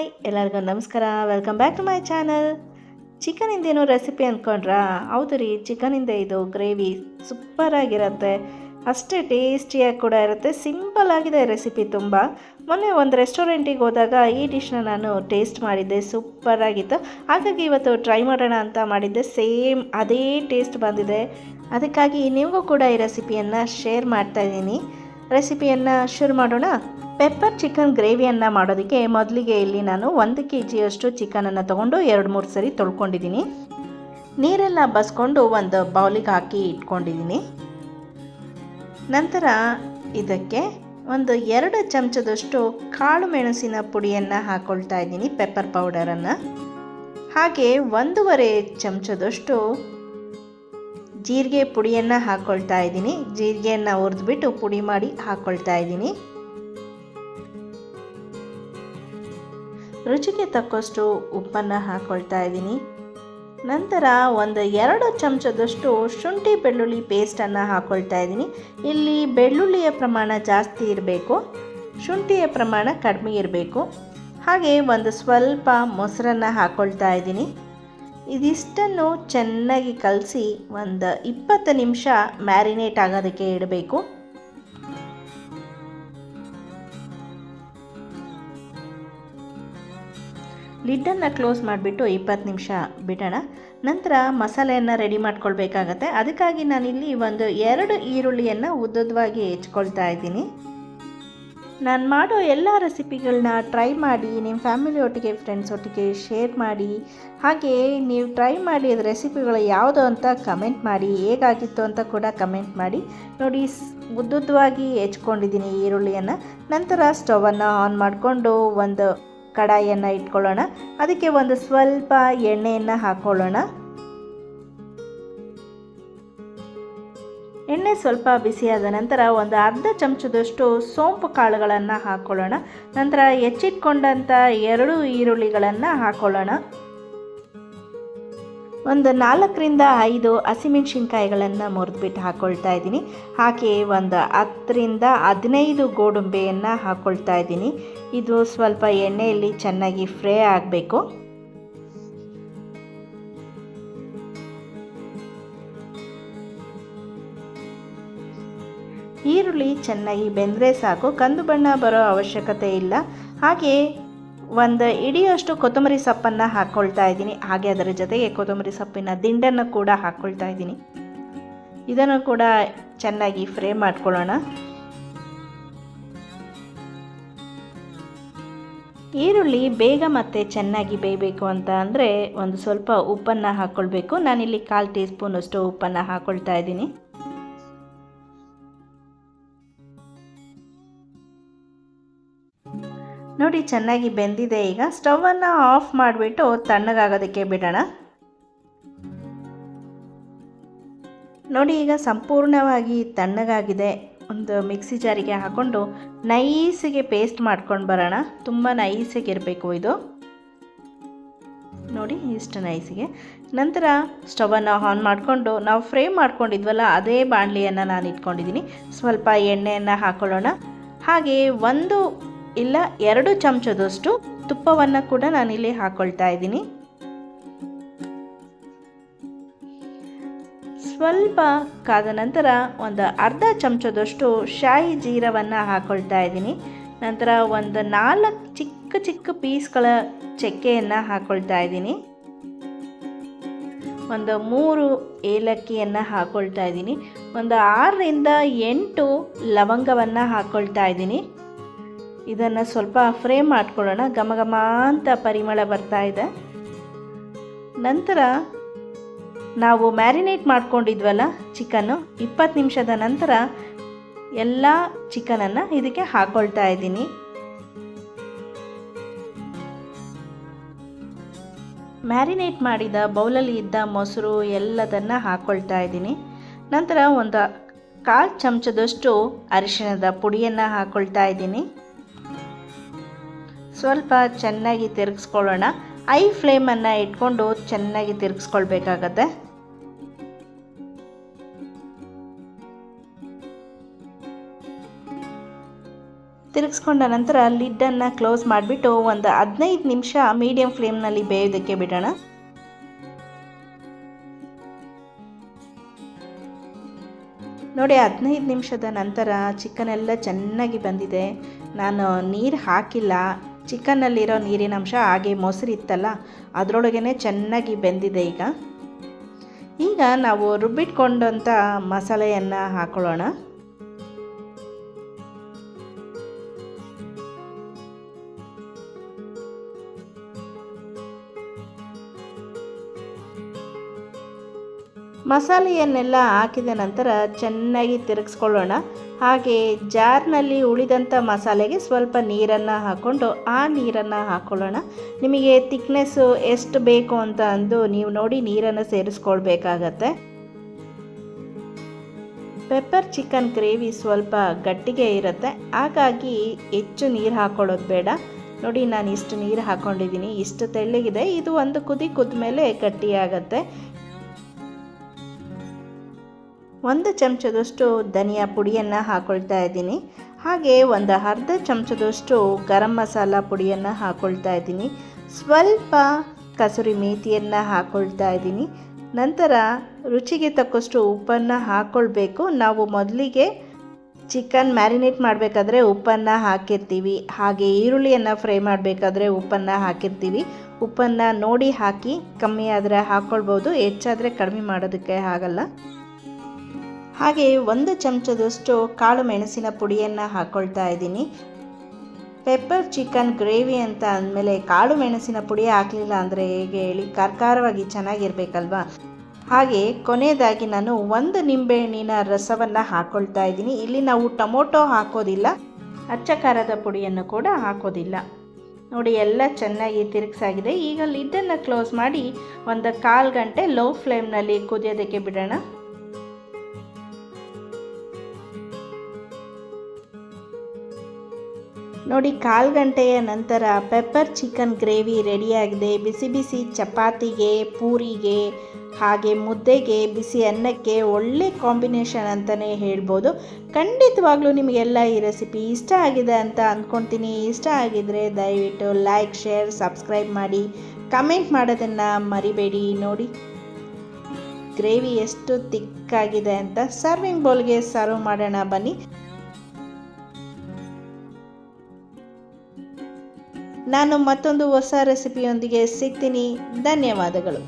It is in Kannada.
ಎಲ್ಲರಿಗೂ ನಮಸ್ಕಾರ. Welcome back to my channel. ಚಿಕನಿಂದೇನೋ ರೆಸಿಪಿ ಅಂದ್ಕೊಂಡ್ರಾ? ಹೌದು ರೀ, ಚಿಕನಿಂದ ಇದು ಗ್ರೇವಿ ಸೂಪರಾಗಿರುತ್ತೆ, ಅಷ್ಟೇ ಟೇಸ್ಟಿಯಾಗಿ ಕೂಡ ಇರುತ್ತೆ. ಸಿಂಪಲ್ ಆಗಿದೆ ರೆಸಿಪಿ ತುಂಬ. ಮೊನ್ನೆ ಒಂದು ರೆಸ್ಟೋರೆಂಟಿಗೆ ಹೋದಾಗ ಈ ಡಿಶ್ನ ನಾನು ಟೇಸ್ಟ್ ಮಾಡಿದ್ದೆ, ಸೂಪರಾಗಿತ್ತು. ಹಾಗಾಗಿ ಇವತ್ತು ಟ್ರೈ ಮಾಡೋಣ ಅಂತ ಮಾಡಿದ್ದೆ, ಸೇಮ್ ಅದೇ ಟೇಸ್ಟ್ ಬಂದಿದೆ. ಅದಕ್ಕಾಗಿ ನಿಮಗೂ ಕೂಡ ಈ ರೆಸಿಪಿಯನ್ನು ಶೇರ್ ಮಾಡ್ತಾಯಿದ್ದೀನಿ. ರೆಸಿಪಿಯನ್ನು ಶುರು ಮಾಡೋಣ. ಪೆಪ್ಪರ್ ಚಿಕನ್ ಗ್ರೇವಿಯನ್ನು ಮಾಡೋದಕ್ಕೆ ಮೊದಲಿಗೆ ಇಲ್ಲಿ ನಾನು 1 kg ಚಿಕನನ್ನು ತೊಗೊಂಡು 2-3 ಸರಿ ತೊಳ್ಕೊಂಡಿದ್ದೀನಿ. ನೀರೆಲ್ಲ ಬಸ್ಕೊಂಡು ಒಂದು ಬೌಲಿಗೆ ಹಾಕಿ ಇಟ್ಕೊಂಡಿದ್ದೀನಿ. ನಂತರ ಇದಕ್ಕೆ ಒಂದು 2 ಚಮಚದಷ್ಟು ಕಾಳು ಮೆಣಸಿನ ಪುಡಿಯನ್ನು ಹಾಕ್ಕೊಳ್ತಾ ಇದ್ದೀನಿ, ಪೆಪ್ಪರ್ ಪೌಡರನ್ನು. ಹಾಗೆ 1.5 ಚಮಚದಷ್ಟು ಜೀರಿಗೆ ಪುಡಿಯನ್ನು ಹಾಕ್ಕೊಳ್ತಾ ಇದ್ದೀನಿ. ಜೀರಿಗೆಯನ್ನು ಹುರಿದ್ಬಿಟ್ಟು ಪುಡಿ ಮಾಡಿ ಹಾಕ್ಕೊಳ್ತಾ ಇದ್ದೀನಿ. ರುಚಿಗೆ ತಕ್ಕಷ್ಟು ಉಪ್ಪನ್ನು ಹಾಕ್ಕೊಳ್ತಾ ಇದ್ದೀನಿ. ನಂತರ ಒಂದು 2 ಚಮಚದಷ್ಟು ಶುಂಠಿ ಬೆಳ್ಳುಳ್ಳಿ ಪೇಸ್ಟನ್ನು ಹಾಕ್ಕೊಳ್ತಾ ಇದ್ದೀನಿ. ಇಲ್ಲಿ ಬೆಳ್ಳುಳ್ಳಿಯ ಪ್ರಮಾಣ ಜಾಸ್ತಿ ಇರಬೇಕು, ಶುಂಠಿಯ ಪ್ರಮಾಣ ಕಡಿಮೆ ಇರಬೇಕು. ಹಾಗೆ ಒಂದು ಸ್ವಲ್ಪ ಮೊಸರನ್ನು ಹಾಕ್ಕೊಳ್ತಾ ಇದ್ದೀನಿ. ಇದಿಷ್ಟನ್ನು ಚೆನ್ನಾಗಿ ಕಲಸಿ ಒಂದು 20 ನಿಮಿಷ ಮ್ಯಾರಿನೇಟ್ ಆಗೋದಕ್ಕೆ ಇಡಬೇಕು. ಲಿಡ್ಡನ್ನು ಕ್ಲೋಸ್ ಮಾಡಿಬಿಟ್ಟು 20 ನಿಮಿಷ ಬಿಡೋಣ. ನಂತರ ಮಸಾಲೆಯನ್ನು ರೆಡಿ ಮಾಡ್ಕೊಳ್ಬೇಕಾಗತ್ತೆ. ಅದಕ್ಕಾಗಿ ನಾನಿಲ್ಲಿ ಒಂದು 2 ಈರುಳ್ಳಿಯನ್ನು ಉದ್ದುದ್ದವಾಗಿ ಹೆಚ್ಕೊಳ್ತಾ ಇದ್ದೀನಿ. ನಾನು ಮಾಡೋ ಎಲ್ಲ ರೆಸಿಪಿಗಳನ್ನ ಟ್ರೈ ಮಾಡಿ ನಿಮ್ಮ ಫ್ಯಾಮಿಲಿ ಒಟ್ಟಿಗೆ, ಫ್ರೆಂಡ್ಸ್ ಒಟ್ಟಿಗೆ ಶೇರ್ ಮಾಡಿ. ಹಾಗೆ ನೀವು ಟ್ರೈ ಮಾಡಿ ಅದು ರೆಸಿಪಿಗಳು ಯಾವುದು ಅಂತ ಕಮೆಂಟ್ ಮಾಡಿ, ಹೇಗಾಗಿತ್ತು ಅಂತ ಕೂಡ ಕಮೆಂಟ್ ಮಾಡಿ. ನೋಡಿ, ಉದ್ದುದ್ದವಾಗಿ ಹೆಚ್ಕೊಂಡಿದ್ದೀನಿ ಈರುಳ್ಳಿಯನ್ನು. ನಂತರ ಸ್ಟವನ್ನು ಆನ್ ಮಾಡಿಕೊಂಡು ಒಂದು ಕಡಾಯಿಯನ್ನು ಇಟ್ಕೊಳ್ಳೋಣ. ಅದಕ್ಕೆ ಒಂದು ಸ್ವಲ್ಪ ಎಣ್ಣೆಯನ್ನು ಹಾಕ್ಕೊಳ್ಳೋಣ. ಎಣ್ಣೆ ಸ್ವಲ್ಪ ಬಿಸಿಯಾದ ನಂತರ ಒಂದು ಅರ್ಧ ಚಮಚದಷ್ಟು ಸೋಂಪು ಕಾಳುಗಳನ್ನು ಹಾಕ್ಕೊಳ್ಳೋಣ. ನಂತರ ಹೆಚ್ಚಿಟ್ಕೊಂಡಂಥ 2 ಈರುಳ್ಳಿಗಳನ್ನು ಹಾಕ್ಕೊಳ್ಳೋಣ. ಒಂದು 4ರಿಂದ 5 ಹಸಿಮೆಣಸಿನ್ಕಾಯಿಗಳನ್ನು ಮುರಿದ್ಬಿಟ್ಟು ಹಾಕ್ಕೊಳ್ತಾ ಇದ್ದೀನಿ. ಹಾಗೆ ಒಂದು 10ರಿಂದ 15 ಗೋಡಂಬಿಯನ್ನು ಹಾಕ್ಕೊಳ್ತಾ ಇದ್ದೀನಿ. ಇದು ಸ್ವಲ್ಪ ಎಣ್ಣೆಯಲ್ಲಿ ಚೆನ್ನಾಗಿ ಫ್ರೈ ಆಗಬೇಕು. ಈರುಳ್ಳಿ ಚೆನ್ನಾಗಿ ಬೆಂದರೆ ಸಾಕು, ಕಂದು ಬಣ್ಣ ಬರೋ ಅವಶ್ಯಕತೆ ಇಲ್ಲ. ಹಾಗೆ ಒಂದು ಇಡಿಯಷ್ಟು ಕೊತ್ತಂಬರಿ ಸೊಪ್ಪನ್ನು ಹಾಕ್ಕೊಳ್ತಾ ಇದ್ದೀನಿ. ಹಾಗೆ ಅದರ ಜೊತೆಗೆ ಕೊತ್ತಂಬರಿ ಸೊಪ್ಪಿನ ದಿಂಡನ್ನು ಕೂಡ ಹಾಕ್ಕೊಳ್ತಾ ಇದ್ದೀನಿ. ಇದನ್ನು ಕೂಡ ಚೆನ್ನಾಗಿ ಫ್ರೈ ಮಾಡ್ಕೊಳ್ಳೋಣ. ಈರುಳ್ಳಿ ಬೇಗ ಮತ್ತು ಚೆನ್ನಾಗಿ ಬೇಯಬೇಕು ಅಂತ ಅಂದರೆ ಒಂದು ಸ್ವಲ್ಪ ಉಪ್ಪನ್ನು ಹಾಕ್ಕೊಳ್ಬೇಕು. ನಾನಿಲ್ಲಿ 1/4 ಟೀ ಸ್ಪೂನಷ್ಟು ಉಪ್ಪನ್ನು ಹಾಕ್ಕೊಳ್ತಾ ಇದ್ದೀನಿ. ನೋಡಿ, ಚೆನ್ನಾಗಿ ಬೆಂದಿದೆ. ಈಗ ಸ್ಟವನ್ನು ಆಫ್ ಮಾಡಿಬಿಟ್ಟು ತಣ್ಣಗಾಗೋದಕ್ಕೆ ಬಿಡೋಣ. ನೋಡಿ, ಈಗ ಸಂಪೂರ್ಣವಾಗಿ ತಣ್ಣಗಾಗಿದೆ. ಒಂದು ಮಿಕ್ಸಿ ಜಾರಿಗೆ ಹಾಕ್ಕೊಂಡು ನೈಸಿಗೆ ಪೇಸ್ಟ್ ಮಾಡ್ಕೊಂಡು ಬರೋಣ. ತುಂಬ ನೈಸಿಗೆ ಇರಬೇಕು ಇದು. ನೋಡಿ, ಇಷ್ಟು ನೈಸಿಗೆ. ನಂತರ ಸ್ಟವನ್ನು ಆನ್ ಮಾಡಿಕೊಂಡು ನಾವು ಫ್ರೈ ಮಾಡ್ಕೊಂಡಿದ್ವಲ್ಲ ಅದೇ ಬಾಣಲಿಯನ್ನು ನಾನು ಇಟ್ಕೊಂಡಿದ್ದೀನಿ. ಸ್ವಲ್ಪ ಎಣ್ಣೆಯನ್ನು ಹಾಕ್ಕೊಳ್ಳೋಣ. ಹಾಗೆ 1 ಇಲ್ಲ 2 ಚಮಚದಷ್ಟು ತುಪ್ಪವನ್ನು ಕೂಡ ನಾನಿಲ್ಲಿ ಹಾಕ್ಕೊಳ್ತಾ ಇದ್ದೀನಿ. ಸ್ವಲ್ಪ ಕಾದ ನಂತರ ಒಂದು ಅರ್ಧ ಚಮಚದಷ್ಟು ಶಾಯಿ ಜೀರವನ್ನು ಹಾಕ್ಕೊಳ್ತಾ ಇದ್ದೀನಿ. ನಂತರ ಒಂದು 4 ಚಿಕ್ಕ ಚಿಕ್ಕ ಪೀಸ್ಗಳ ಚಕ್ಕೆಯನ್ನು ಹಾಕ್ಕೊಳ್ತಾ ಇದ್ದೀನಿ. ಒಂದು 3 ಏಲಕ್ಕಿಯನ್ನು ಹಾಕ್ಕೊಳ್ತಾ ಇದ್ದೀನಿ. ಒಂದು 6ರಿಂದ 8 ಲವಂಗವನ್ನು ಹಾಕ್ಕೊಳ್ತಾ ಇದ್ದೀನಿ. ಇದನ್ನು ಸ್ವಲ್ಪ ಫ್ರೈ ಮಾಡ್ಕೊಳ್ಳೋಣ. ಘಮ ಘಮ ಅಂತ ಪರಿಮಳ ಬರ್ತಾ ಇದೆ. ನಂತರ ನಾವು ಮ್ಯಾರಿನೇಟ್ ಮಾಡ್ಕೊಂಡಿದ್ವಲ್ಲ ಚಿಕನ್ನು, 20 ನಿಮಿಷದ ನಂತರ ಎಲ್ಲ ಚಿಕನನ್ನು ಇದಕ್ಕೆ ಹಾಕ್ಕೊಳ್ತಾ ಇದ್ದೀನಿ. ಮ್ಯಾರಿನೇಟ್ ಮಾಡಿದ ಬೌಲಲ್ಲಿ ಇದ್ದ ಮೊಸರು ಎಲ್ಲದನ್ನು ಹಾಕ್ಕೊಳ್ತಾ ಇದ್ದೀನಿ. ನಂತರ ಒಂದು 1/4 ಚಮಚದಷ್ಟು ಅರಿಶಿಣದ ಪುಡಿಯನ್ನು ಹಾಕ್ಕೊಳ್ತಾ ಇದ್ದೀನಿ. ಸ್ವಲ್ಪ ಚೆನ್ನಾಗಿ ತಿರುಗಿಸ್ಕೊಳ್ಳೋಣ. ಐ ಫ್ಲೇಮನ್ನು ಇಟ್ಕೊಂಡು ಚೆನ್ನಾಗಿ ತಿರುಗಿಸ್ಕೊಳ್ಬೇಕಾಗತ್ತೆ. ತಿರುಗಿಸ್ಕೊಂಡ ನಂತರ ಲಿಡ್ಡನ್ನು ಕ್ಲೋಸ್ ಮಾಡಿಬಿಟ್ಟು ಒಂದು 15 ನಿಮಿಷ ಮೀಡಿಯಂ ಫ್ಲೇಮ್ನಲ್ಲಿ ಬೇಯೋದಕ್ಕೆ ಬಿಡೋಣ. ನೋಡಿ 15 ನಿಮಿಷದ ನಂತರ ಚಿಕನ್ ಎಲ್ಲ ಚೆನ್ನಾಗಿ ಬಂದಿದೆ. ನಾನು ನೀರು ಹಾಕಿಲ್ಲ, ಚಿಕನ್ನಲ್ಲಿರೋ ನೀರಿನ ಅಂಶ ಹಾಗೆ ಮೊಸರು ಇತ್ತಲ್ಲ ಅದರೊಳಗೇ ಚೆನ್ನಾಗಿ ಬೆಂದಿದೆ. ಈಗ ನಾವು ರುಬ್ಬಿಟ್ಕೊಂಡಂಥ ಮಸಾಲೆಯನ್ನು ಹಾಕೊಳ್ಳೋಣ. ಮಸಾಲೆಯನ್ನೆಲ್ಲ ಹಾಕಿದ ನಂತರ ಚೆನ್ನಾಗಿ ತಿರುಗಿಸ್ಕೊಳ್ಳೋಣ. ಹಾಗೆ ಜಾರ್ನಲ್ಲಿ ಉಳಿದಂಥ ಮಸಾಲೆಗೆ ಸ್ವಲ್ಪ ನೀರನ್ನು ಹಾಕ್ಕೊಂಡು ಆ ನೀರನ್ನು ಹಾಕ್ಕೊಳ್ಳೋಣ. ನಿಮಗೆ ತಿಕ್ನೆಸ್ಸು ಎಷ್ಟು ಬೇಕು ಅಂತ ಅಂದು ನೀವು ನೋಡಿ ನೀರನ್ನು ಸೇರಿಸ್ಕೊಳ್ಬೇಕಾಗತ್ತೆ. ಪೆಪ್ಪರ್ ಚಿಕನ್ ಗ್ರೇವಿ ಸ್ವಲ್ಪ ಗಟ್ಟಿಗೆ ಇರುತ್ತೆ, ಹಾಗಾಗಿ ಹೆಚ್ಚು ನೀರು ಹಾಕ್ಕೊಳ್ಳೋದು ಬೇಡ. ನೋಡಿ ನಾನು ಇಷ್ಟು ನೀರು ಹಾಕ್ಕೊಂಡಿದ್ದೀನಿ, ಇಷ್ಟು ತೆಳ್ಳಗಿದೆ. ಇದು ಒಂದು ಕುದಿ ಕುದ್ಮೇಲೆ ಗಟ್ಟಿಯಾಗತ್ತೆ. 1 ಚಮಚದಷ್ಟು ಧನಿಯಾ ಪುಡಿಯನ್ನು ಹಾಕ್ಕೊಳ್ತಾ ಇದ್ದೀನಿ. ಹಾಗೆ ಒಂದು ಅರ್ಧ ಚಮಚದಷ್ಟು ಗರಂ ಮಸಾಲ ಪುಡಿಯನ್ನು ಹಾಕ್ಕೊಳ್ತಾ ಇದ್ದೀನಿ. ಸ್ವಲ್ಪ ಕಸೂರಿ ಮೇಥಿಯನ್ನು ಹಾಕ್ಕೊಳ್ತಾ ಇದ್ದೀನಿ. ನಂತರ ರುಚಿಗೆ ತಕ್ಕಷ್ಟು ಉಪ್ಪನ್ನು ಹಾಕ್ಕೊಳ್ಬೇಕು. ನಾವು ಮೊದಲಿಗೆ ಚಿಕನ್ ಮ್ಯಾರಿನೇಟ್ ಮಾಡಬೇಕಾದ್ರೆ ಉಪ್ಪನ್ನು ಹಾಕಿರ್ತೀವಿ, ಹಾಗೆ ಈರುಳ್ಳಿಯನ್ನು ಫ್ರೈ ಮಾಡಬೇಕಾದ್ರೆ ಉಪ್ಪನ್ನು ಹಾಕಿರ್ತೀವಿ. ಉಪ್ಪನ್ನು ನೋಡಿ ಹಾಕಿ, ಕಮ್ಮಿ ಆದರೆ ಹಾಕ್ಕೊಳ್ಬೋದು, ಹೆಚ್ಚಾದರೆ ಕಡಿಮೆ ಮಾಡೋದಕ್ಕೆ ಆಗಲ್ಲ. ಹಾಗೆ 1 ಚಮಚದಷ್ಟು ಕಾಳು ಮೆಣಸಿನ ಪುಡಿಯನ್ನು ಹಾಕ್ಕೊಳ್ತಾ ಇದ್ದೀನಿ. ಪೆಪ್ಪರ್ ಚಿಕನ್ ಗ್ರೇವಿ ಅಂತ ಅಂದಮೇಲೆ ಕಾಳು ಮೆಣಸಿನ ಪುಡಿ ಹಾಕಲಿಲ್ಲ ಅಂದರೆ ಹೇಗೆ ಹೇಳಿ, ಖಾರವಾಗಿ ಚೆನ್ನಾಗಿರಬೇಕಲ್ವಾ. ಹಾಗೆ ಕೊನೆಯದಾಗಿ ನಾನು 1 ನಿಂಬೆಹಣ್ಣಿನ ರಸವನ್ನು ಹಾಕ್ಕೊಳ್ತಾ ಇದ್ದೀನಿ. ಇಲ್ಲಿ ನಾವು ಟೊಮೊಟೊ ಹಾಕೋದಿಲ್ಲ, ಅಚ್ಚ ಖಾರದ ಪುಡಿಯನ್ನು ಕೂಡ ಹಾಕೋದಿಲ್ಲ. ನೋಡಿ ಎಲ್ಲ ಚೆನ್ನಾಗಿ ತಿರುಗಿಸಾಗಿದೆ. ಈಗ ಲಿಡ್ಡನ್ನು ಕ್ಲೋಸ್ ಮಾಡಿ ಒಂದು 1/4 ಗಂಟೆ ಲೋ ಫ್ಲೇಮ್ನಲ್ಲಿ ಕುದಿಯೋದಕ್ಕೆ ಬಿಡೋಣ. ನೋಡಿ 1/4 ಗಂಟೆಯ ನಂತರ ಪೆಪ್ಪರ್ ಚಿಕನ್ ಗ್ರೇವಿ ರೆಡಿಯಾಗಿದೆ. ಬಿಸಿ ಬಿಸಿ ಚಪಾತಿಗೆ, ಪೂರಿಗೆ, ಹಾಗೆ ಮುದ್ದೆಗೆ, ಬಿಸಿ ಅನ್ನಕ್ಕೆ ಒಳ್ಳೆ ಕಾಂಬಿನೇಷನ್ ಅಂತಲೇ ಹೇಳ್ಬೋದು. ಖಂಡಿತವಾಗ್ಲೂ ನಿಮಗೆಲ್ಲ ಈ ರೆಸಿಪಿ ಇಷ್ಟ ಆಗಿದೆ ಅಂತ ಅಂದ್ಕೊಳ್ತೀನಿ. ಇಷ್ಟ ಆಗಿದರೆ ದಯವಿಟ್ಟು ಲೈಕ್, ಶೇರ್, ಸಬ್ಸ್ಕ್ರೈಬ್ ಮಾಡಿ, ಕಮೆಂಟ್ ಮಾಡೋದನ್ನು ಮರಿಬೇಡಿ. ನೋಡಿ ಗ್ರೇವಿ ಎಷ್ಟು ತಿಕ್ಕಾಗಿದೆ ಅಂತ. ಸರ್ವಿಂಗ್ ಬೌಲ್ಗೆ ಸರ್ವ್ ಮಾಡೋಣ ಬನ್ನಿ. ನಾನು ಮತ್ತೊಂದು ಹೊಸ ರೆಸಿಪಿಯೊಂದಿಗೆ ಸಿಗ್ತೀನಿ. ಧನ್ಯವಾದಗಳು.